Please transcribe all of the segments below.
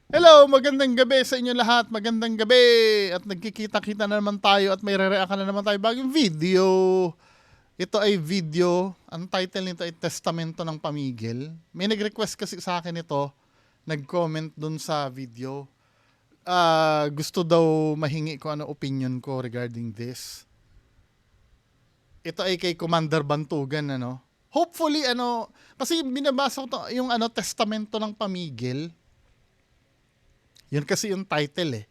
Hello, magandang gabi sa inyo lahat. Magandang gabi. At nagkikita-kita na naman tayo at may re-react na naman tayo bagong video. Ito ay video. Ang title nito ay Testamento ng Pamigil. May nag-request kasi sa akin ito. Nag-comment dun sa video. Gusto daw mahingi ko ano opinion ko regarding this. Ito ay kay Commander Bantugan, ano. Hopefully, ano, kasi binabasa ko yung ano, Testamento ng Pamigil. Yun kasi yung title eh.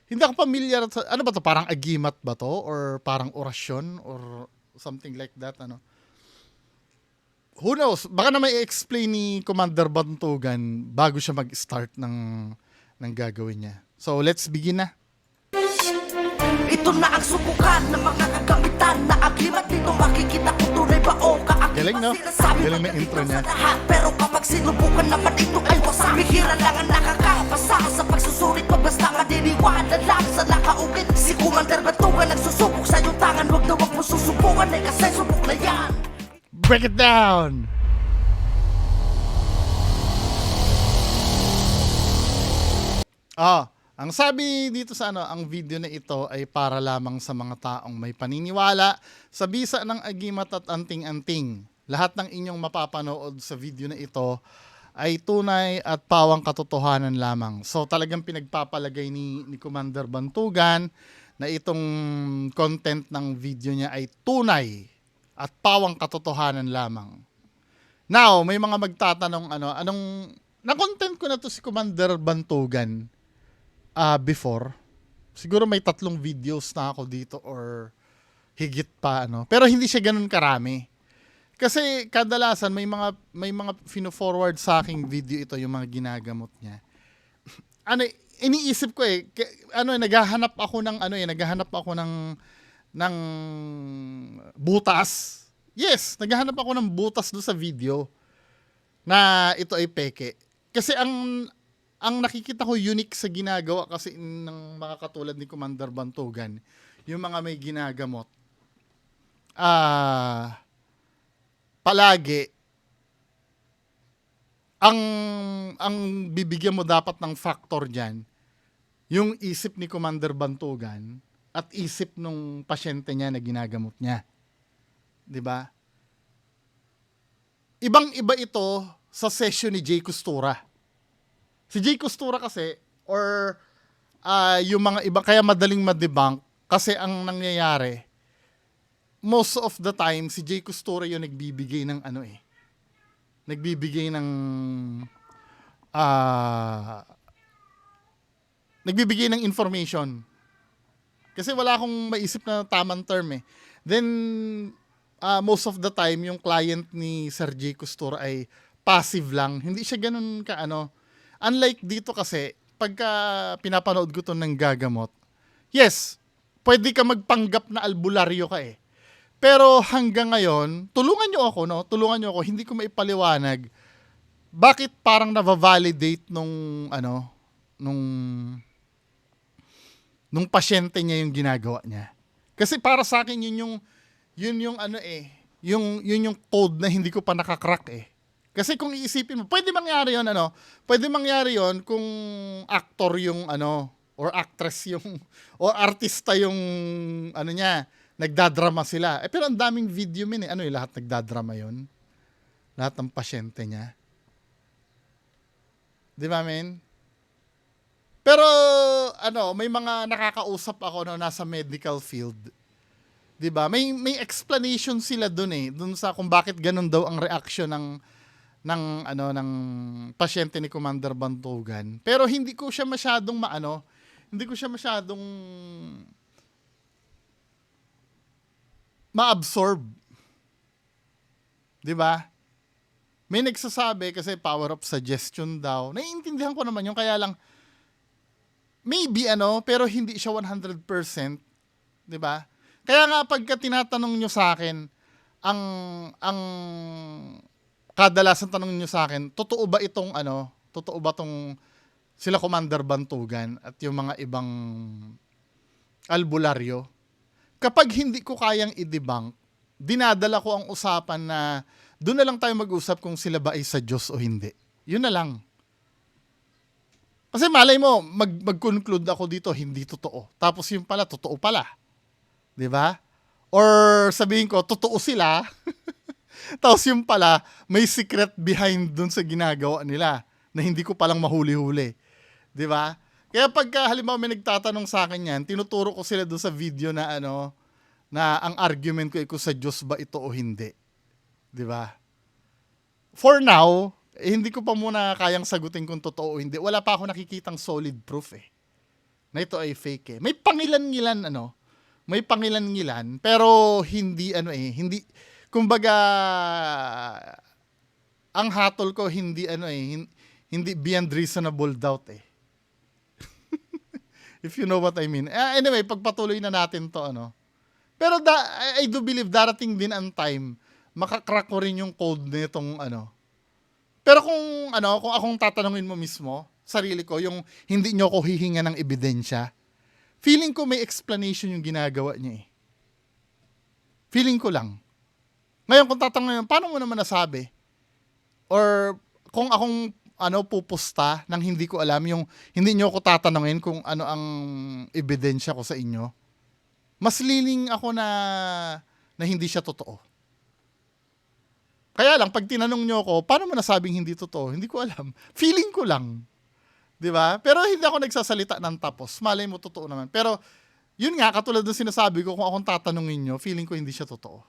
Hindi ako familiar sa, ano ba to, parang agimat ba to? Or parang orasyon? Or something like that, ano? Who knows? Baka na may explain ni Commander Bantugan bago siya mag-start ng gagawin niya. So, let's begin na. Ito na ang subukan ng mga kagamitan na aglimat dito makikita kung tunay ba o kaakibat. Galing, no? Sinasabi Galing na intro niya. lahat, pero kapag sinubukan naman ito ay wasak. Bihira lang ang nakakapasa sa pagsusulit pag basta madiniwala lang sa nakaukit. Si Commander Bantugan nagsusubok sa iyong tangan, wag na wag mo susubukan eh kasi subok na yan. Break it down! Ang sabi dito sa ano, ang video na ito ay para lamang sa mga taong may paniniwala sa bisa ng agimat at anting-anting. Lahat ng inyong mapapanood sa video na ito ay tunay at pawang katotohanan lamang. So talagang pinagpapalagay ni Commander Bantugan na itong content ng video niya ay tunay at pawang katotohanan lamang. Now, may mga magtatanong na-content ko na to si Commander Bantugan before. Siguro may 3 videos na ako dito or higit pa ano. Pero hindi siya ganun karami. Kasi kadalasan may mga fino-forward sa aking video ito yung mga ginagamot niya. Ano iniisip ko naghahanap ako ng butas. Yes, naghahanap ako ng butas do sa video na ito ay peke. Kasi ang nakikita ko unique sa ginagawa kasi ng mga katulad ni Commander Bantugan, yung mga may ginagamot, palagi, ang bibigyan mo dapat ng factor dyan, yung isip ni Commander Bantugan at isip nung pasyente niya na ginagamot niya. 'Di ba? Ibang-iba ito sa session ni Jay Costura. Si Jay Costura kasi, or yung mga iba, kaya madaling ma-debunk kasi ang nangyayari, most of the time, si Jay Costura yung nagbibigay ng nagbibigay ng information. Kasi wala akong maisip na tamang term eh. Then, most of the time, yung client ni Sir Jay Costura ay passive lang. Hindi siya ganun ka Unlike dito kasi, pagka pinapanood ko to ng gagamot, yes, pwede ka magpanggap na albularyo ka eh. Pero hanggang ngayon, tulungan nyo ako, no? Tulungan nyo ako, hindi ko maipaliwanag bakit parang nava-validate nung pasyente niya yung ginagawa niya. Kasi para sa akin yun yung code na hindi ko pa nakakrak eh. Kasi kung iisipin mo, pwede mangyari yon kung actor yung or actress yung, or artista yung niya, nagdadrama sila. Pero ang daming video lahat nagdadrama yon. Lahat ng pasyente niya. Di ba, men? Pero, may mga nakakausap ako na nasa medical field. Di ba? May explanation sila dun dun sa kung bakit ganun daw ang reaction ng pasyente ni Commander Bantugan. Pero hindi ko siya masyadong ma-absorb. 'Di ba? May nagsasabi kasi power of suggestion daw. Naiintindihan ko naman 'yung kaya lang maybe pero hindi siya 100%, 'di ba? Kaya nga pagka tinatanong niyo sa akin ang kadalasan tanong niyo sa akin, totoo ba tong sila Commander Bantugan at yung mga ibang albularyo? Kapag hindi ko kayang i-debunk, dinadala ko ang usapan na doon na lang tayo mag-usap kung sila ba ay sa Diyos o hindi. Yun na lang. Kasi malay mo, mag-conclude ako dito, hindi totoo. Tapos yung pala, totoo pala. Di ba? Or sabihin ko, totoo sila. Tapos yung pala, may secret behind dun sa ginagawa nila na hindi ko palang mahuli-huli. Di ba? Kaya pagka halimbawa may nagtatanong sa akin yan, tinuturo ko sila dun sa video na na ang argument ko ay kung sa Diyos ba ito o hindi. Di ba? For now, hindi ko pa muna kayang sagutin kung totoo o hindi. Wala pa ako nakikitang solid proof na ito ay fake May pangilan-ngilan may pangilan-ngilan pero hindi hindi kumbaga ang hatol ko hindi hindi beyond reasonable doubt If you know what I mean. Anyway, pagpatuloy na natin to Pero I do believe darating din ang time makakrack ko rin yung code nitong Pero kung akong tatanungin mo mismo, sarili ko, yung hindi nyo ko hihinga ng ebidensya, feeling ko may explanation yung ginagawa niya Feeling ko lang. Ngayon kung tatanungin, paano mo naman nasabi? Or kung akong pupusta nang hindi ko alam, yung hindi nyo ko tatanungin kung ano ang ebidensya ko sa inyo, mas liling ako na hindi siya totoo. Kaya lang, pag tinanong nyo ako, paano mo nasabing hindi totoo? Hindi ko alam. Feeling ko lang. Di ba? Pero hindi ako nagsasalita ng tapos. Malay mo, totoo naman. Pero, yun nga, katulad ng sinasabi ko, kung akong tatanungin nyo, feeling ko hindi siya totoo.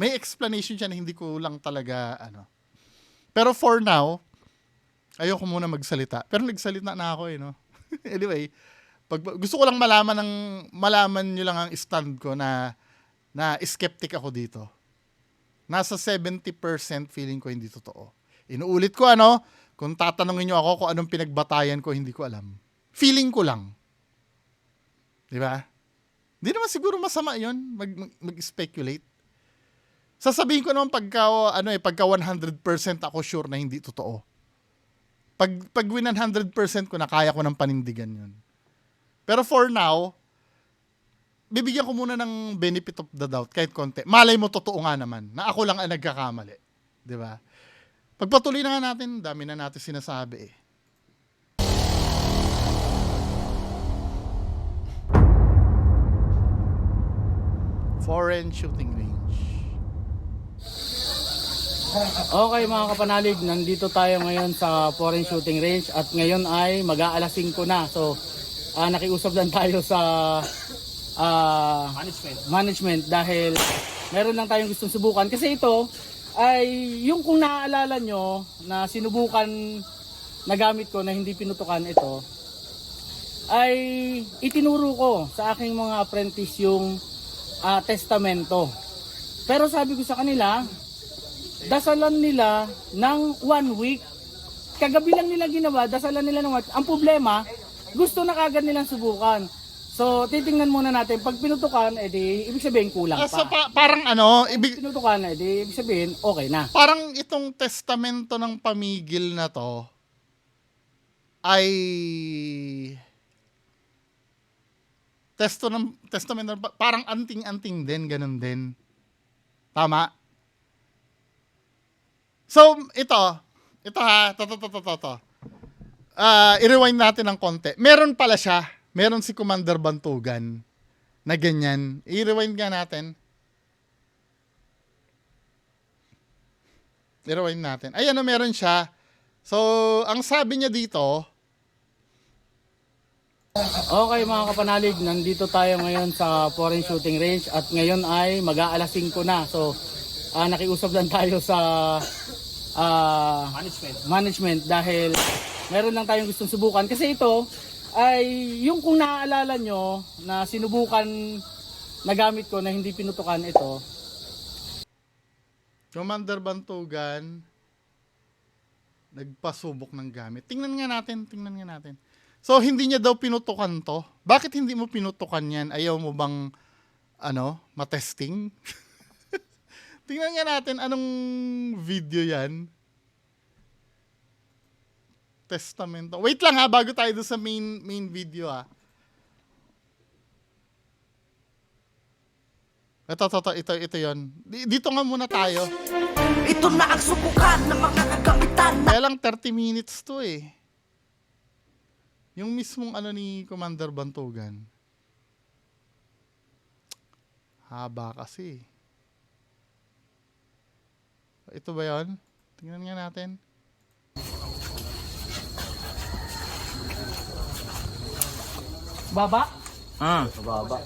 May explanation siya na hindi ko lang talaga, Pero for now, ayoko muna magsalita. Pero nagsalita na ako Anyway, gusto ko lang malaman nyo lang ang stand ko na skeptic ako dito. Nasa 70% feeling ko hindi totoo. Inuulit ko kung tatanungin nyo ako kung anong pinagbatayan ko, hindi ko alam. Feeling ko lang. Di ba? Di naman siguro masama yun, mag-speculate. Sasabihin ko naman pagka 100% ako sure na hindi totoo. Pag 100% ko na kaya ko ng panindigan yun. Pero for now, bibigyan ko muna ng benefit of the doubt kahit konti. Malay mo totoo nga naman na ako lang ang nagkakamali. 'Di ba? Pagpatuloy na nga natin, dami na natin sinasabi Foreign shooting range. Okay mga kapanalig, nandito tayo ngayon sa foreign shooting range at ngayon ay mag-aalas 5 na. So, nakiusap lang tayo sa management dahil meron lang tayong gustong subukan. Kasi ito ay yung kung naaalala nyo na sinubukan na gamit ko na hindi pinutukan ito, ay itinuro ko sa aking mga apprentice yung testamento. Pero sabi ko sa kanila, dasalan nila ng 1 week. Kagabi lang nila ginawa, dasalan nila ng 1 week. Ang problema, gusto na kagad nilang subukan. So, titingnan muna natin. Pag pinutukan, edi, ibig sabihin kulang pa. So, parang Pinutukan, edi, ibig sabihin, okay na. Parang itong testamento ng pamigil na to, ay testamento, parang anting-anting din, ganun din. Tama? So, ito ha, to. I-rewind natin ng konti. Meron pala siya. Meron si Commander Bantugan na ganyan. I-rewind nga natin. I-rewind natin. Ayan meron siya. So, ang sabi niya dito, Okay mga kapanalig, nandito tayo ngayon sa foreign shooting range at ngayon ay mag-aalas 5 na. So, nakiusap lang tayo sa management dahil meron lang tayong gustong subukan. Kasi ito ay yung kung naaalala nyo na sinubukan na gamit ko na hindi pinutukan ito. Commander Bantugan nagpasubok ng gamit. Tingnan nga natin. So, hindi niya daw pinutukan to. Bakit hindi mo pinutukan yan? Ayaw mo bang, matesting? Tingnan nga natin, anong video yan? Testamento. Wait lang ha, bago tayo doon sa main video ha. Ito yon. Dito nga muna tayo. Ito na ang subukan ng mga kagamitan na Kaya lang 30 minutes to Yung mismong ano ni Commander Bantugan. Haba kasi. Ito ba yun? Tingnan nga natin. Baba? Mababa.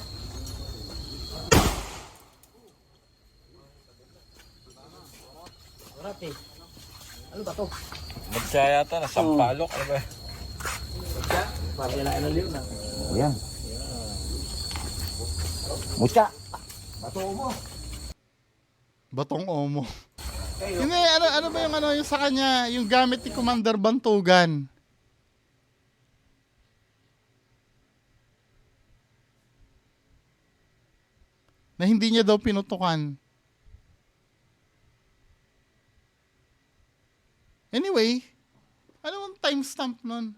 Rati. Ano ba to? Magsa yata na sampalok. Ano ba? Parang ilan na. Ayan. Mucha. Bato mo. Batong Omo. Hindi, ano ba yung ano yung sa kanya, yung gamit ni Commander Bantugan? Na hindi niya daw pinutukan. Anyway, ano ang timestamp nun?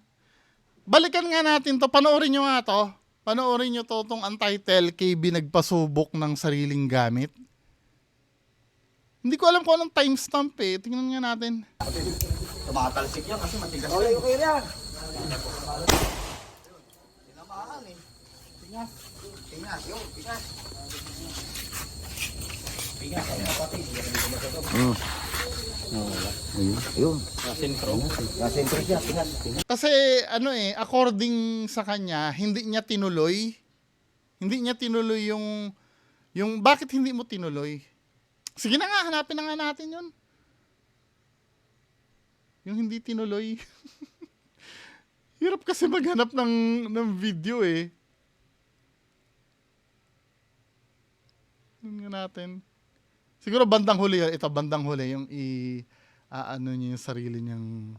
Balikan nga natin to, panoorin nyo nga to. Panoorin nyo to, tong Untitled KB nagpasubok ng sariling gamit. Hindi ko alam kung anong timestamp eh. Tingnan nga natin. Tumatalsik yan kasi matigas. Okay yan. Tinamaan eh. Tingas yun. Tingas. Ayun. Nasentro siya. Tingas. Kasi ano eh, according sa kanya, hindi niya tinuloy. Hindi niya tinuloy yung bakit hindi mo tinuloy? Sige na nga, hanapin na nga natin yun. Yung hindi tinuloy. Hirap kasi maghanap ng video eh. Yun nga natin. Siguro bandang huli yun. Ito, bandang huli. Yung ano niya yung sarili niyang...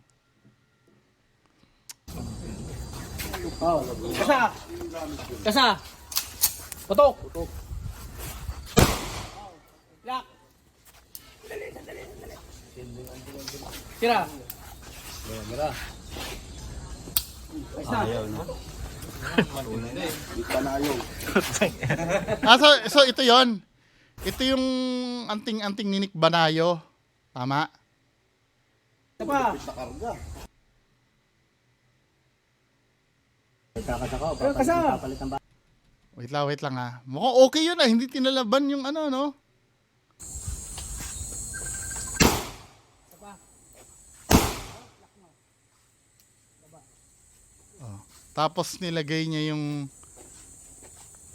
Kasa! Kasa! Putok! Yak! Tira! Ayaw na. So ito yon. Ito yung anting-anting ni Nick Banayo. Tama? Isa pa! Kasa! Wait lang ha. Mukhang okay yun ah. Hindi tinalaban yung ano, no? Oh. Tapos nilagay niya yung...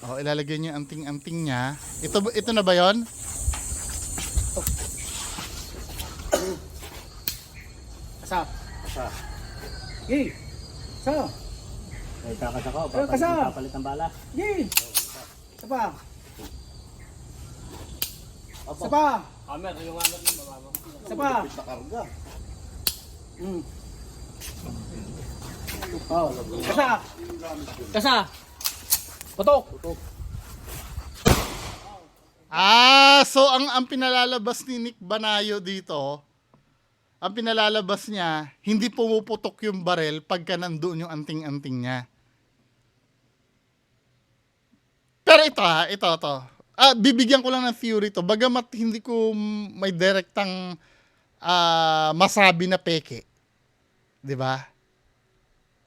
Oh, ilalagay niya yung anting-anting niya. Ito na ba yon? Kasa! Kasa! Yay! Kasa! Ay, kakasa ko. Kasa! Papalit ng bala. Yay! Isa pa! Isa pa! Amer, yung amer ng bababa. Isa pa! Nakarga. Kasa! Kasa! Putok! So ang pinalalabas ni Nick Banayo dito, ang pinalalabas niya, hindi pumuputok yung barel pagka nandoon yung anting-anting niya. Pero ito. Bibigyan ko lang ng theory to. Bagamat hindi ko may direktang masabi na peke. 'Di ba?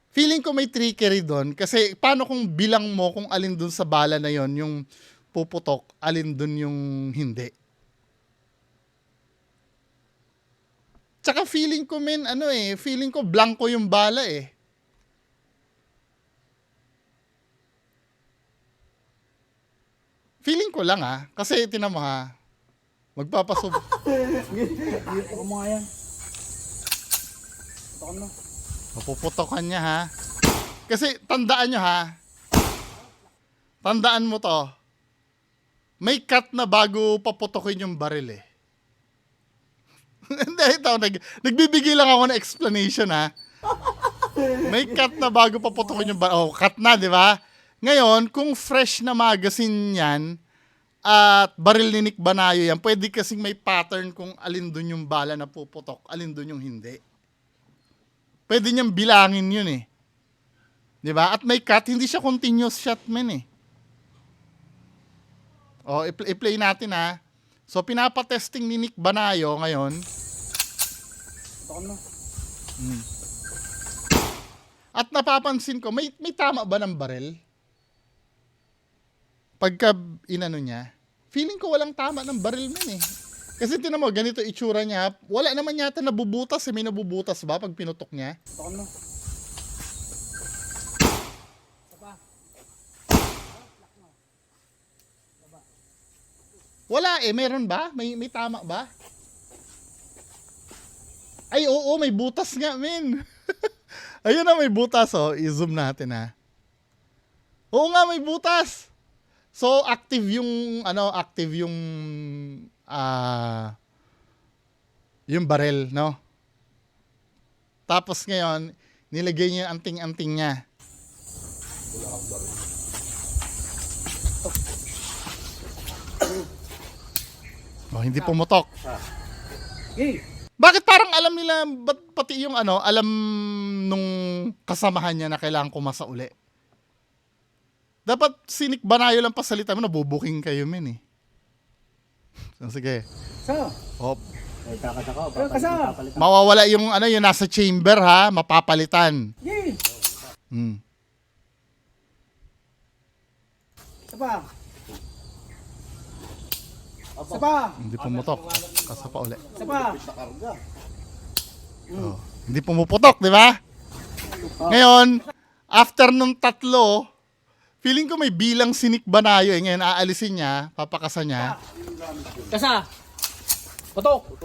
Feeling ko may trickery doon kasi paano kung bilang mo kung alin doon sa bala na yon yung puputok, alin doon yung hindi. Tsaka feeling ko feeling ko blanco yung bala eh. Feeling ko lang kasi tinan mo magpapasub. Ito mo nga yan. Putokan mo. Mapuputokan niya Kasi tandaan nyo tandaan mo to, may cut na bago paputokin yung baril eh. Hindi, ito, nagbibigay lang ako ng explanation May cut na bago paputokin yung baril. Oh, cut na, di ba? Ngayon, kung fresh na magazine yan, at baril ni Nick Banayo yan, pwede kasing may pattern kung alin dun yung bala na puputok, alin dun yung hindi. Pwede niyang bilangin yun eh. Di ba? At may cut, hindi siya continuous shot man eh. O, i-play natin So, pinapatesting ni Nick Banayo ngayon. Putokan mo. At napapansin ko, may tama ba ng barel? Pagka inano niya, feeling ko walang tama ng baril man eh. Kasi tinan mo, ganito itsura niya. Wala naman yata nabubutas eh. May nabubutas ba pag pinutok niya? Tokan mo. Wala eh. Meron ba? May tama ba? Ay, oo. May butas nga, men. Ayun na, may butas. Oh. I-zoom natin ha. Oo nga, may butas. So, active yung yung barrel, no? Tapos ngayon, nilagay niya yung anting-anting niya. Oh, hindi pumutok. Okay. Bakit parang alam nila, ba't pati yung alam nung kasamahan niya na kailangan kumasa uli? Dapat sinik banayo lang pasalita mo, nabubuking kayo, men eh. So, sige. So, Hop. May kakasa ko. Kasa. Papalitan. Mawawala yung yung nasa chamber ha, mapapalitan. yay! Hmm. Isa pa. Isa pa. Hindi pumutok. Kasa pa uli. Isa pa. Oh. Hindi pumuputok, di ba? Ngayon, after nung tatlo, feeling ko may bilang sinik banayo eh. Ngayon, aalisin niya, papakasan niya. Kasa. Putok.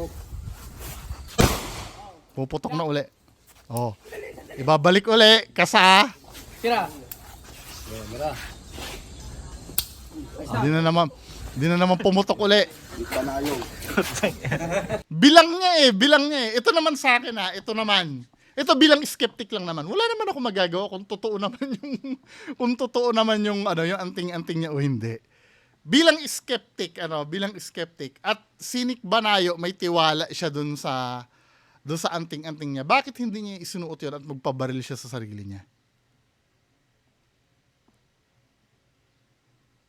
Puputok na uli. Oh. Ibabalik uli, kasa. Tira. Hindi na naman pumutok uli. Bilang niya eh. Ito naman sa akin ha, ito naman. Ito bilang skeptic lang naman. Wala naman ako magagawa kung totoo naman yung yung anting-anting niya o hindi. Bilang skeptic at sinik banayo, may tiwala siya dun sa anting-anting niya. Bakit hindi niya isinuot yun at magpabaril siya sa sarili niya?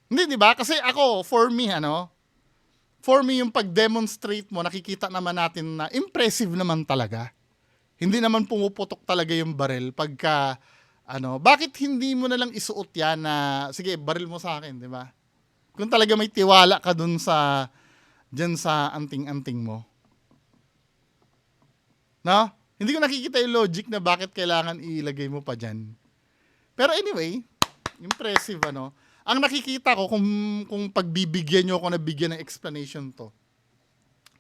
Hindi, di ba? Kasi ako, for me yung pag-demonstrate mo, nakikita naman natin na impressive naman talaga. Hindi naman pumuputok talaga yung baril pagka, bakit hindi mo na lang isuot yan na, sige, baril mo sa akin, di ba? Kung talaga may tiwala ka dun dyan sa anting-anting mo. No? Hindi ko nakikita yung logic na bakit kailangan ilagay mo pa dyan. Pero anyway, impressive, Ang nakikita ko, kung pagbibigyan nyo ako na bigyan ng explanation to,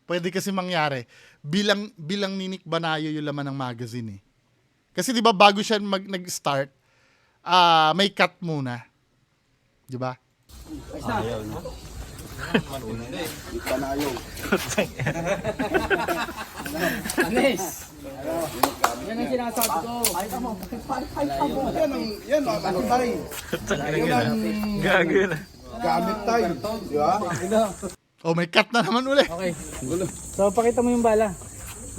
pwede kasi mangyari, bilang ni Nick Banayo yung laman ng magazine eh. Kasi di ba bago siya nag-start, may cut muna. Di ba? Ayaw na. Anis. Yan ang sinasabi ko. Ay, tama. Yan ang matibay. Gago na. Gamit tayo. Di ba? Oh, may cut na naman uli. Okay. So, pakita mo yung bala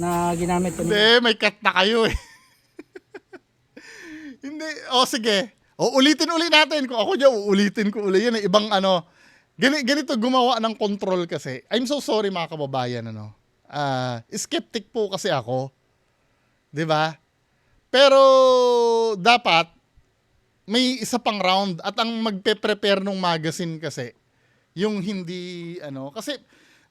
na ginamit ko. Hindi, may cut na kayo eh. Hindi. O, sige. O, ulitin natin. Kung ako dyan, uulitin ko uli. Yan, ibang ganito gumawa ng control kasi. I'm so sorry mga kababayan, skeptic po kasi ako. 'Di ba? Pero dapat may isa pang round at ang magpe-prepare ng magazine kasi yung hindi kasi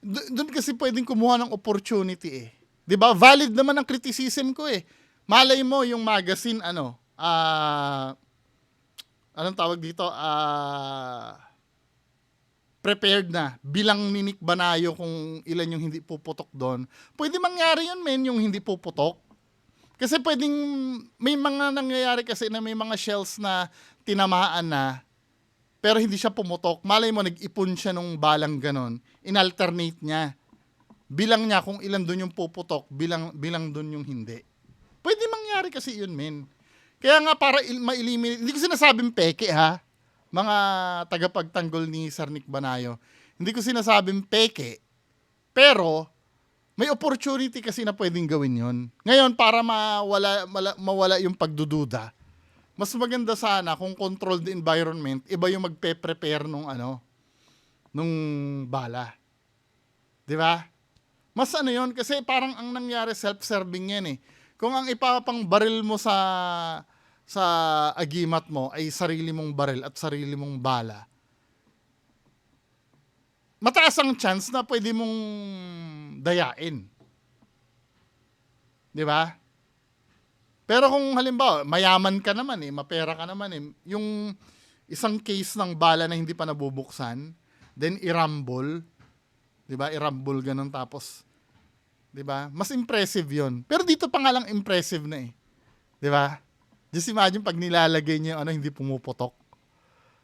doon kasi pwedeng kumuha ng opportunity eh. 'Di ba? Valid naman ang criticism ko eh. Malay mo yung magazine anong tawag dito? Prepared na. Bilang ni Nick Banayo kung ilan yung hindi puputok doon. Pwede mangyari yun, men, yung hindi puputok. Kasi pwedeng, may mga nangyayari kasi na may mga shells na tinamaan na, pero hindi siya pumutok. Malay mo, nag-ipon siya nung balang ganon. Inalternate niya. Bilang niya kung ilan doon yung puputok, bilang doon yung hindi. Pwede mangyari kasi yun, men. Kaya nga para ma-eliminate, hindi ko sinasabing peke ha, mga tagapagtanggol ni Sir Nick Banayo. Hindi ko sinasabing peke, pero may opportunity kasi na pwedeng gawin yon. Ngayon, para mawala yung pagdududa, mas maganda sana kung controlled environment, iba yung magpe-prepare nung bala. 'Di ba? Mas yon kasi parang ang nangyari self-serving yan eh. Kung ang ipapang baril mo sa sa agimat mo ay sarili mong baril at sarili mong bala, mataas ang chance na pwede mong dayain. Di ba? Pero kung halimbawa, mayaman ka naman mapera ka naman yung isang case ng bala na hindi pa nabubuksan, then irambol, di ba? Irambol ganun tapos, di ba? Mas impressive yon. Pero dito pa nga lang impressive na di ba? Just imagine pag nilalagay niya yung hindi pumuputok.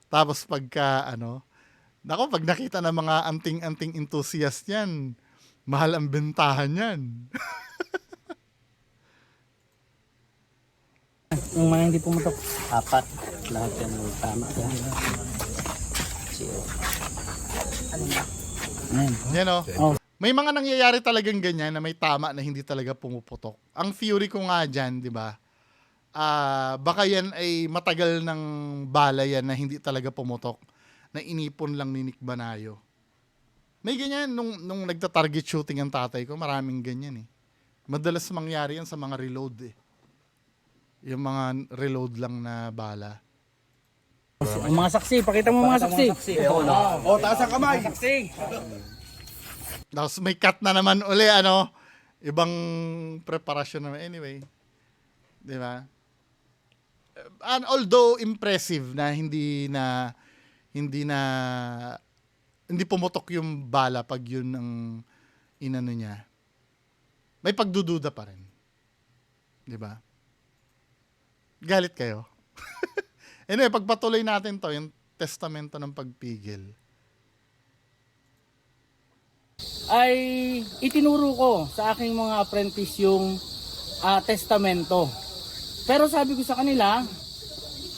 Tapos pagka nako, pag nakita ng mga anting-anting enthusiast yan, mahal ang bentahan yan. Yung mga hindi pumutok. 4. Lahat yan may tama. Ayan. Yan Oh. May mga nangyayari talagang ganyan na may tama na hindi talaga pumuputok. Ang theory ko nga dyan, di ba? Baka yan ay matagal ng bala yan na hindi talaga pumutok, na inipon lang ni Nick Banayo. May ganyan nung nagta-target shooting ang tatay ko, maraming ganyan Madalas mangyari yan sa mga reload Yung mga reload lang na bala. Ang mga saksi, pakita mo mga saksi. O, taas ang kamay. Saksi. Tapos may cut na naman uli, ibang preparasyon naman. Anyway, di ba? And although impressive na hindi pumutok yung bala pag yun ang inano niya, may pagdududa pa rin. Di ba? Galit kayo. Anyway, pagpatuloy natin to, yung testamento ng pagpigil. Ay itinuro ko sa aking mga apprentice yung testamento. Pero sabi ko sa kanila,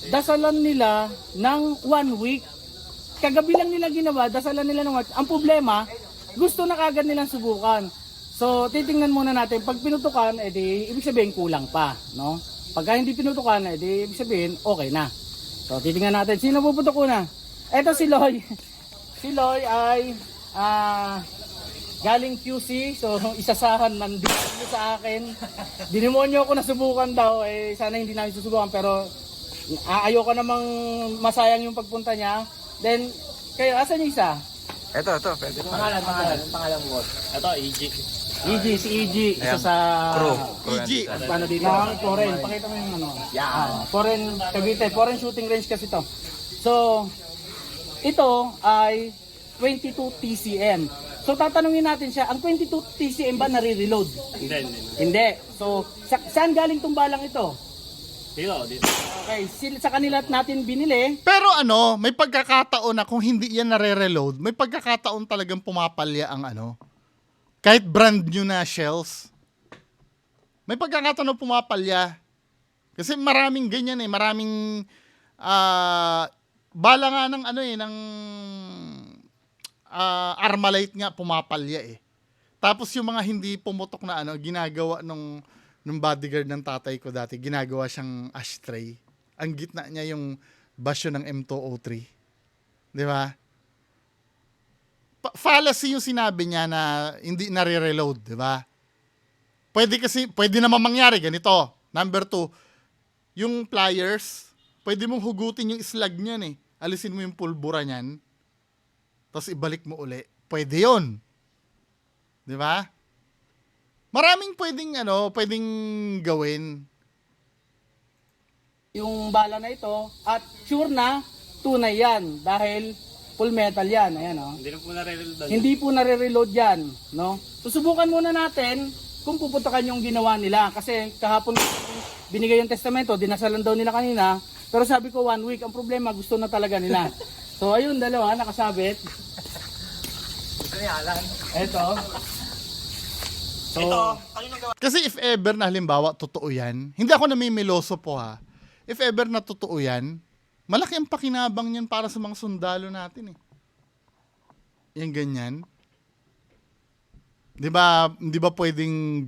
dasalan nila ng 1 week. Kagabi lang nila ginawa, dasalan nila ng 1 week. Ang problema, gusto na kagad nilang subukan. So, titingnan muna natin. Pag pinutukan, ibig sabihin kulang pa. No? Pagka hindi pinutukan, ibig sabihin okay na. So, titingnan natin. Sino puputok una? Eto si Loy. Si Loy ay galing QC, so isasahan nandito sa akin. Dinimonyo ako na subukan daw, sana hindi namin susubukan, pero ayoko namang masayang yung pagpunta niya. Then, kayo, asan yung isa? Ito, pwede. Pangalan mo. Ito, EG. EG, si EG, isa sa EG. paano dito? Foreign, pakita mo yung foreign, Cavite, foreign shooting range kasi to. So, ito ay 22 TCM. So tatanungin natin siya, ang 22 TCM ba nare-reload? Hindi. So saan galing tong balang ito? Dito. Okay, sa kanila natin binili. Pero may pagkakataon na kung hindi yan nare-reload, may pagkakataon talagang pumapalya ang kahit brand new na shells. May pagkakataon na pumapalya. Kasi maraming ganyan maraming bala nga ng ng Armalite nga pumapalya Tapos yung mga hindi pumutok na ginagawa nung bodyguard ng tatay ko dati, ginagawa siyang ashtray. Ang gitna niya yung basyo ng M203. Di ba? Fallacy yung sinabi niya na hindi nare-reload, di ba? Pwede naman mangyari ganito. Number 2, yung pliers, pwede mong hugutin yung slag niyan Alisin mo yung pulbura niyan. Tapos ibalik mo uli. Pwede yun. Di ba? Maraming pwedeng gawin. Yung bala na ito, at sure na, tunay yan. Dahil full metal yan. Ayan, Hindi na po nare-reload. Hindi po nare-reload yan. No? Susubukan muna natin kung pupuntakan yung ginawa nila. Kasi kahapon binigay yung testamento, dinasalan daw nila kanina. Pero sabi ko 1 week, ang problema gusto na talaga nila. So ayun, dalawa nakasabit. Ito. So, Kasi if ever na halimbawa totoo yan, hindi ako namimiloso po If ever na totoo yan, malaki ang pakinabang niyan para sa mga sundalo natin Yan ganyan. Di ba pwedeng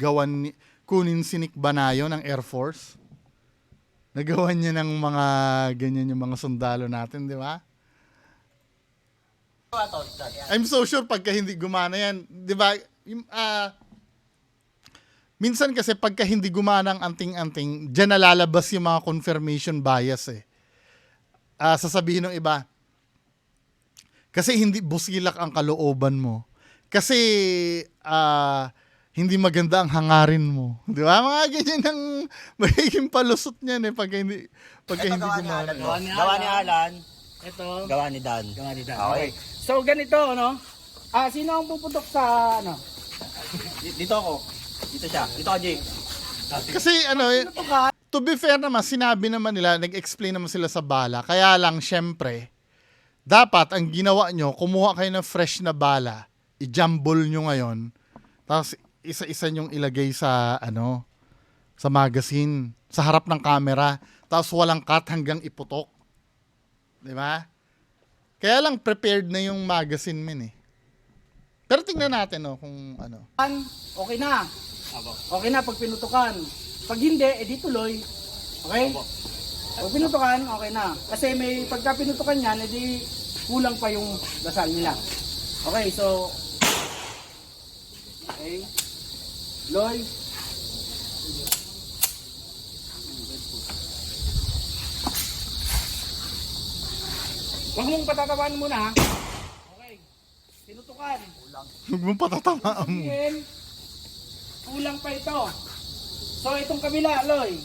kunin si Nick Banayo ng Air Force? Nagawan niya ng mga ganyan yung mga sundalo natin, di ba? I'm so sure pagka hindi gumana yan, di ba? minsan kasi pagka hindi gumana ang anting-anting, dyan nalalabas yung mga confirmation bias eh. Sasabihin ng iba, kasi hindi busilak ang kalooban mo. Kasi hindi maganda ang hangarin mo. Di ba? Mga ganyan ang magiging palusot niyan eh pagka hindi gumana. Gawa ni Alan. Ito. Gawa ni Dan. Gawa ni Dan. Okay. Okay. So ganito, ano? Sino ang puputok sa ano? Dito ako. Dito siya. Dito ka, Jay. Kasi to be fair naman, sinabi naman nila, nag-explain naman sila sa bala. Kaya lang, syempre, dapat ang ginawa nyo, kumuha kayo ng fresh na bala, i-jumble nyo ngayon, tapos isa-isa nyong ilagay sa, sa magazine, sa harap ng camera, tapos walang cut hanggang iputok. Di ba? Kaya lang, prepared na yung magazine min eh. Pero tingnan natin kung ano. Okay na. Okay na pag pinutukan. Pag hindi, edi tuloy. Okay? Pag pinutukan, okay na. Kasi may pagka pinutukan yan, edi kulang pa yung dasal nila. Okay, so okay. Loy. Huwag mong patatawanan muna ha. Okay. Pinutukan. Huwag mong patatamaan mo. Then, kulang pa ito. So, itong kabila, Loy.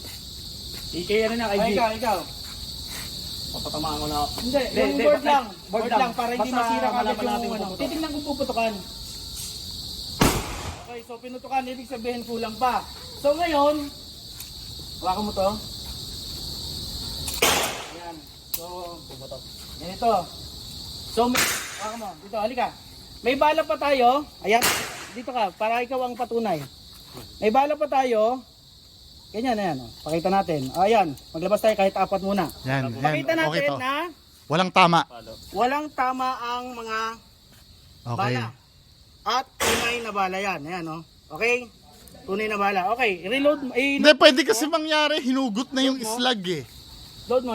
Ano na, IG? Ikaw. Papatamaan ko na. Hindi, yung board lang. Board lang, para hindi masira kagad yung ano. Titignan kung puputukan. Okay, so pinutukan, ibig sabihin kulang pa. So ngayon, hawakan mo to. Ayan. So, puputok. Ganito. So, hawakan mo. Dito, halika. May bala pa tayo. Ayan. Dito ka, para ikaw ang patunay. May bala pa tayo. Ganyan, ayan. Pakita natin. Ayan, maglabas tayo kahit 4 muna. Yan, Pakita natin okay to. na Walang tama. walang tama ang mga Okay. bala. At tunay na bala yan. Ayan, no? Okay? Tunay na bala. Okay, reload mo. Hindi, pwede kasi mangyari, hinugot na yung slag eh. Load mo.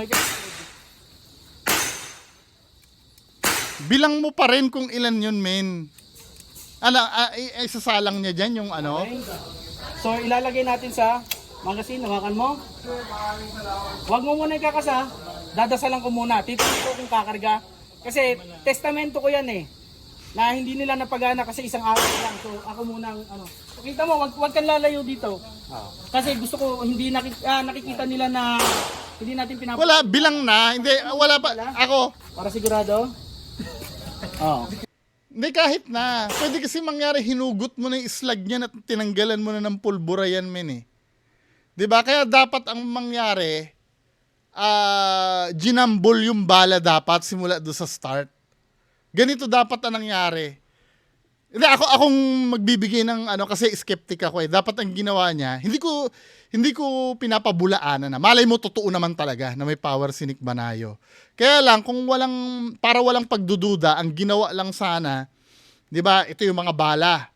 Bilang mo pa rin kung ilan yun, men. Isasalang niya dyan yung ano. Okay. So, ilalagay natin sa magazine. Hawakan mo. Huwag mo muna ikakasa. Dadasalan ko muna. Titignan ko kung kakarga. Kasi, testamento ko yan eh. Na hindi nila napagana kasi isang araw lang. So, ako muna ang ano. Kita mo, wag kang lalayo dito. Kasi gusto ko, hindi nakikita nila na hindi natin pinapagawa. Wala, bilang na. Hindi, wala pa. Ako, Para sigurado. Oo. hindi kahit na. Pwede kasi mangyari, hinugot mo na yung slag niyan at tinanggalan mo na ng pulbura yan, men eh. Diba? Kaya dapat ang mangyari, ginambol yung bala dapat simula doon sa start. Ganito dapat ang nangyari. Hindi, akong magbibigay ng kasi skeptic ako eh. Dapat ang ginawa niya, hindi ko pinapabulaanan na. Malay mo, totoo naman talaga na may power si Nick Banayo. Kaya lang, para walang pagdududa, ang ginawa lang sana, di ba, ito yung mga bala.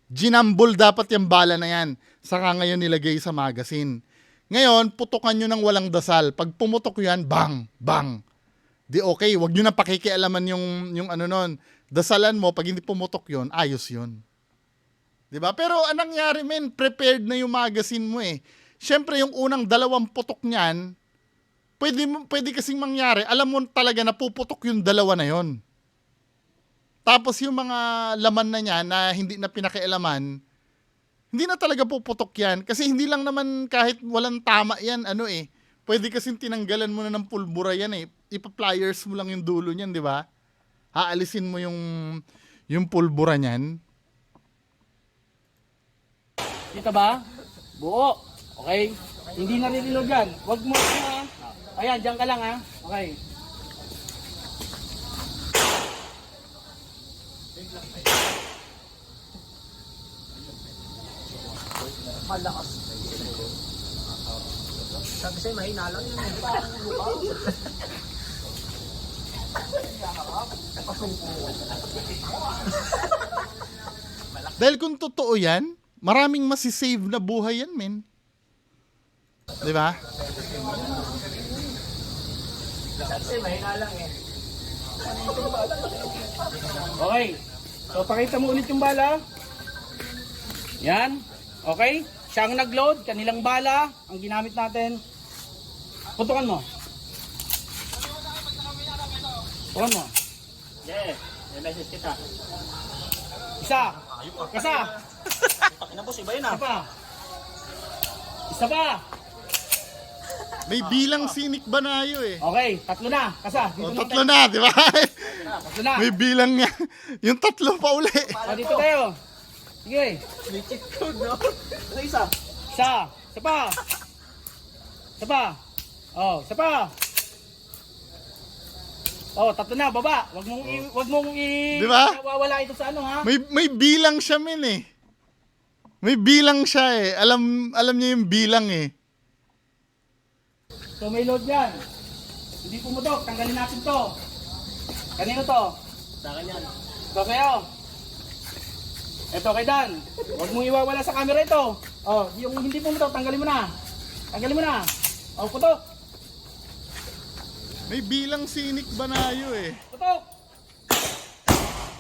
Ginambol dapat yung bala na yan. Saka ngayon nilagay sa magazine. Ngayon, putukan nyo ng walang dasal. Pag pumutok yan, bang, bang. Di okay, wag nyo na pakikialaman yung ano nun. Dasalan mo, pag hindi pumutok yon, ayos yon. Diba? Pero anong nangyari, men? Prepared na yung magazine mo eh. Siyempre, yung unang 2 putok niyan, pwede kasing mangyari, alam mo talaga na puputok yung 2 na yon. Tapos yung mga laman na niya na hindi na pinakialaman, hindi na talaga puputok yan. Kasi hindi lang naman kahit walang tama yan, pwede kasing tinanggalan mo na ng pulbura yan eh. Ipa-pliers mo lang yung dulo niyan, di ba? Aalisin mo yung pulbura niyan. Kita ba? Buo. Okay? Hindi na rin-reload yan. Huwag mo ha. Ayan, dyan ka lang ha. Okay. Malakas. Sabi sa'yo, mahina lang yun. Dahil kung totoo yan, maraming masisave na buhay yan, men. Di ba? Okay. So, pakita mo ulit yung bala. Yan. Okay? Siya ang nag-load, kanilang bala, ang ginamit natin. Putukan mo. Putukan mo. Yeah, may message kita. Isa. Kasa. Ina boss, iba yun Isa ah. pa. Isa pa. May bilang si Nick Banayo eh. Okay, tatlo na. Kasa. O, Dito tatlo na, di ba? Tatlo na. May bilang niya. Yung tatlo pa uli. O, dito tayo. Sige. May cheat code, no? Ano isa? Isa. Isa pa. Isa pa. Oh, isa pa. Oh, tatlo na, baba. Wag mong Di ba? Wawala ito sa ano, ha? May bilang siya min eh. May bilang siya eh. Alam niya yung bilang eh. So may load yan. Hindi pumutok, tanggalin natin to. Kanino to? Sa akin yan. Ito kayo. Ito kay Dan. Huwag mong iwawala sa camera ito. Oh, yung hindi pumutok, tanggalin mo na. Tanggalin mo na. Oh, putok. May bilang si Nick Banayo eh. Putok.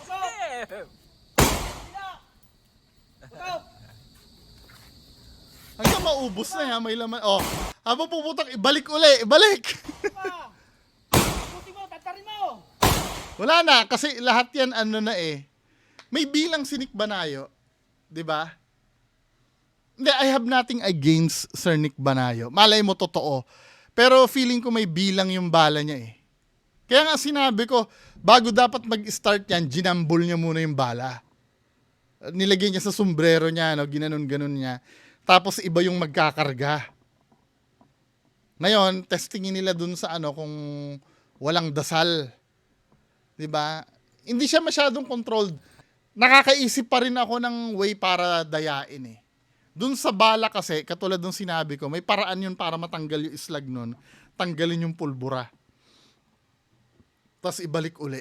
Putok. Putok. Hanggang maubos na yan, may laman. Oh, habang puputok, ibalik uli, ibalik. Pa. Puti mo, tatarin mo. Wala na, kasi lahat yan ano na eh. May bilang si Nick Banayo, di ba? Hindi, I have nothing against Sir Nick Banayo. Malay mo totoo. Pero feeling ko may bilang yung bala niya eh. Kaya nga sinabi ko, bago dapat mag-start yan, ginambol niya muna yung bala. Nilagay niya sa sombrero niya, no? Ginanon-ganon niya. Tapos iba yung magkakarga. Ngayon, testingin nila dun sa ano kung walang dasal. 'Di ba? Hindi siya masyadong controlled. Nakakaisip pa rin ako ng way para dayain eh. Dun sa bala kasi, katulad nung sinabi ko, may paraan yun para matanggal yung islag nun. Tanggalin yung pulbura. Tapos ibalik uli.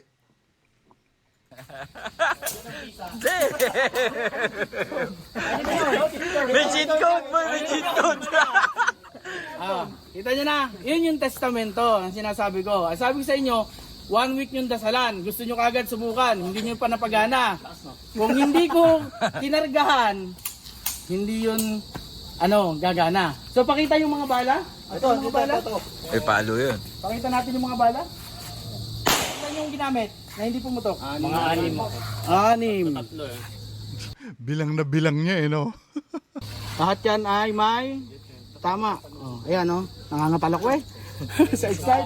May cheat code boy, may cheat code. Kita nyo na, yun yung testamento ang sinasabi ko. Ang sabi ko sa inyo, 1 week yung dasalan. Gusto nyo kagad subukan, hindi nyo pa napagana. Kung hindi ko kinargahan, hindi yun gagana. So pakita yung mga bala. Ito yung mga bala. Eh, palo yun. Pakita natin yung mga bala. Ano yung ginamit na hindi pumutok? Mga anim. Anim. Tatlo eh. Bilang na bilang niya eh, no? Lahat yan ay may tama. Oh, ayan oh, nangangapal ako eh. Sa excite.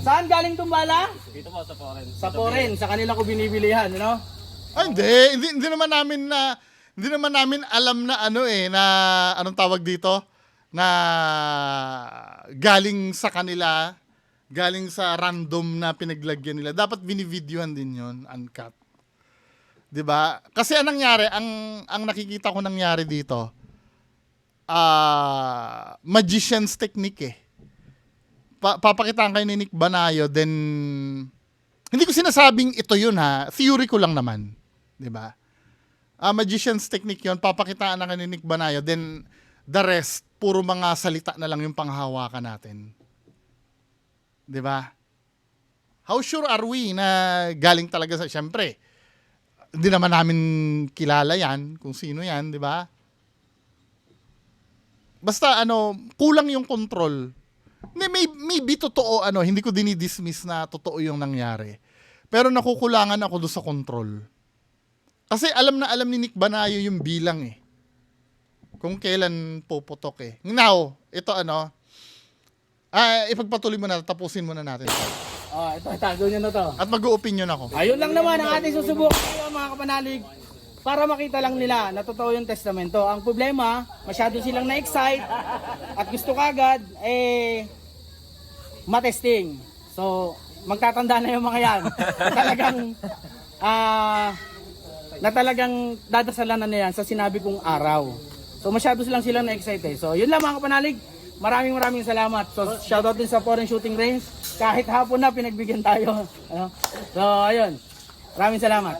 Saan galing tong bala? Dito po sa foreign. Sa foreign, sa kanila ko binibilihan, no? Ay, hindi naman namin alam na ano eh, na anong tawag dito? Na galing sa kanila, galing sa random na pinaglagyan nila. Dapat binivideohan din yon, uncut. 'Di ba? Kasi anong nangyari, ang nakikita ko nangyari dito, magician's technique eh. Papakitaan kayo ni Nick Banayo, then hindi ko sinasabing ito yun ha, theory ko lang naman, 'di ba? Magician's technique yun, papakitaan na kayo ni Nick Banayo, then the rest puro mga salita na lang yung panghahawakan natin. 'Di ba? How sure are we na galing talaga sa, syempre, hindi naman namin kilala yan, kung sino yan, di ba? Basta kulang yung control. Maybe totoo, hindi ko dinidismiss na totoo yung nangyari. Pero nakukulangan ako doon sa control. Kasi alam na alam ni Nick Banayo yung bilang eh. Kung kailan puputok eh. Now, ito ipagpatuloy mo na, tapusin muna natin. Ito, tago nyo na to. At mag-o-opinion ako. Ayun lang naman ang ating susubukan ngayon mga kapanalig para makita lang nila na totoo yung testamento. Ang problema, masyado silang na-excite at gusto kagad, matesting. So, magtatanda na yung mga yan. Na talagang dadasalan na yan sa sinabi kong araw. So, masyado silang na-excite. So, yun lang mga kapanalig. Maraming salamat. So, shoutout din sa Foreign Shooting Range. Kahit hapon na pinagbigyan tayo. So, ayun. Maraming salamat.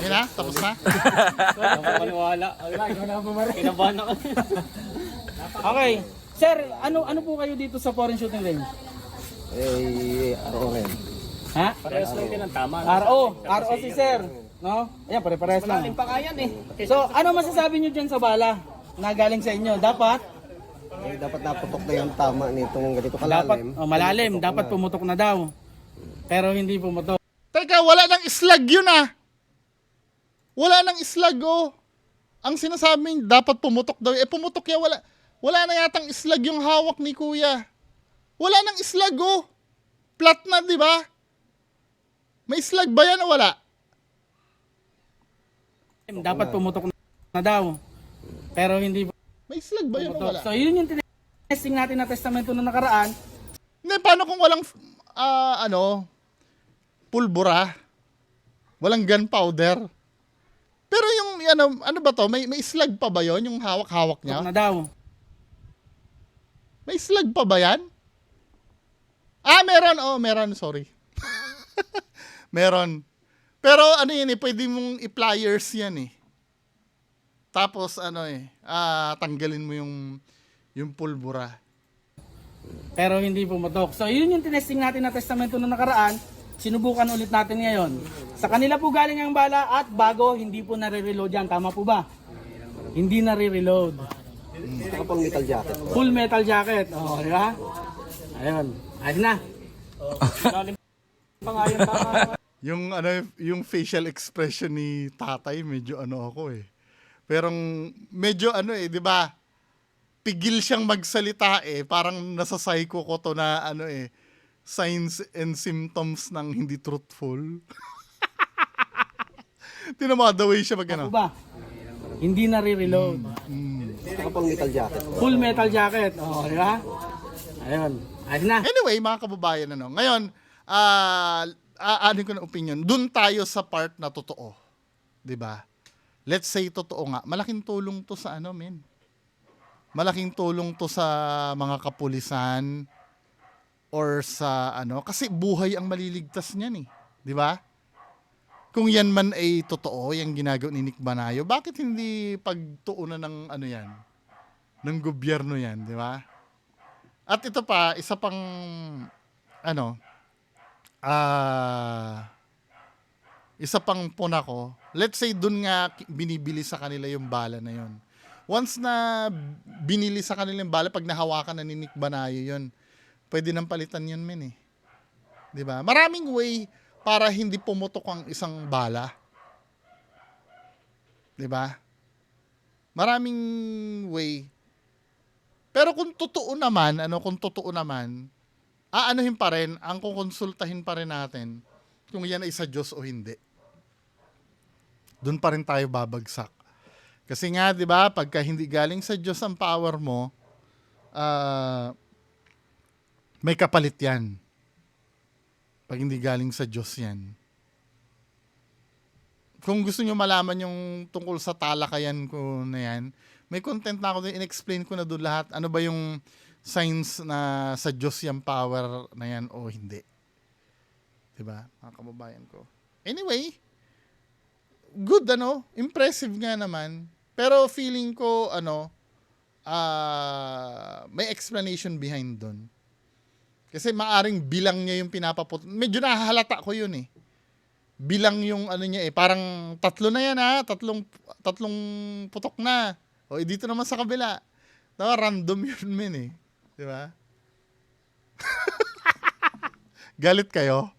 Yun na, tapos na. Ako paniwala. Kinabahan ako. Okay. Sir, ano po kayo dito sa Foreign Shooting Range? RO rin. Ha? Parehas lang din ang tama. RO si Sir. No? Ayan, pare-parehas lang. Malalim pa nga yan eh. So, ano masasabi nyo dyan sa bala na galing sa inyo? Dapat? Dapat naputok na yung tama nitong ganito Dapat, kalalim. malalim. Dapat pumutok na daw. Pero hindi pumutok. Teka, wala nang islag yun ah. Wala nang islag oh. Ang sinasabing dapat pumutok daw. Pumutok yan. Wala na yatang islag yung hawak ni kuya. Wala nang islag oh. Flat na, di ba? May islag ba yan o wala? Dapat pumutok na daw. Pero hindi May islag ba yan o pumutok. wala? So, yun yung testing natin na testamento na nakaraan. Hindi, paano kung walang, pulbura? Walang gunpowder? Pero yung, ano ba to? May islag pa ba yon yung hawak-hawak niya? Na daw. May islag pa ba yan? Ah, meron. Oh, meron. Sorry. Meron. Pero ano yun eh, pwede mong i-pliers yan eh. Tapos tanggalin mo yung pulbura. Pero hindi pumutok. So, yun yung tinesting natin na testamento na nakaraan. Sinubukan ulit natin ngayon. Sa kanila po galing ang bala at bago, hindi po nare-reload yan. Tama po ba? Hindi nare-reload. Saka pang metal jacket. Full metal jacket. Oh, di ba? Ayun. Ayun na. Yung facial expression ni tatay, medyo ako eh. Pero medyo 'di ba? Pigil siyang magsalita eh, parang nasa psycho ko to na signs and symptoms ng hindi truthful. Tinan mo the way siya Tama po ba? Hindi nare-reload. Saka pang metal jacket. Full metal jacket. Oh, di ba? Ayun. Ayun na. Anyway, mga kababayan, ngayon, ano ko na opinion, dun tayo sa part na totoo. 'Di ba? Let's say totoo nga, malaking tulong to sa men. Malaking tulong to sa mga kapulisan or sa kasi buhay ang maliligtas niyan eh. 'Di ba? Kung yan man ay totoo, yung ginagawa ni Nick Banayo, bakit hindi pagtuunan ng yan? Ng gobyerno yan, 'di ba? At ito pa, isa pang isa pang puna ko, let's say dun nga binibili sa kanila yung bala na yon. Once na binili sa kanila yung bala, pag nahawakan na ni Nick Banayo yun, pwede nang palitan yun eh. 'Di ba? Maraming way para hindi pumutok ang isang bala. 'Di ba? Maraming way. Pero kung totoo naman, aanuhin pa rin, ang kukonsultahin pa rin natin kung yan ay sa Diyos o hindi. Doon pa rin tayo babagsak. Kasi nga, 'di ba, pagka hindi galing sa Diyos ang power mo, may kapalit 'yan. Pag hindi galing sa Diyos 'yan. Kung gusto niyo malaman yung tungkol sa talakayan ko na 'yan, may content na ako din, in-explain ko na doon lahat. Ano ba yung signs na sa Diyos yung power na yan o hindi. 'Di ba, mga kababayan ko? Anyway, good impressive nga naman. Pero feeling ko may explanation behind doon. Kasi maaring bilang niya yung pinapaput. Medyo nahahalata ko yun eh. Bilang yung niya eh. Parang tatlo na yan tatlong putok na. O dito naman sa kabila. Random yun eh. Di ba? Galit kayo,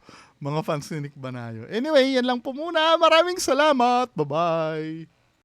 mga fans ni Nick Banayo. Anyway, yan lang po muna. Maraming salamat. Bye-bye.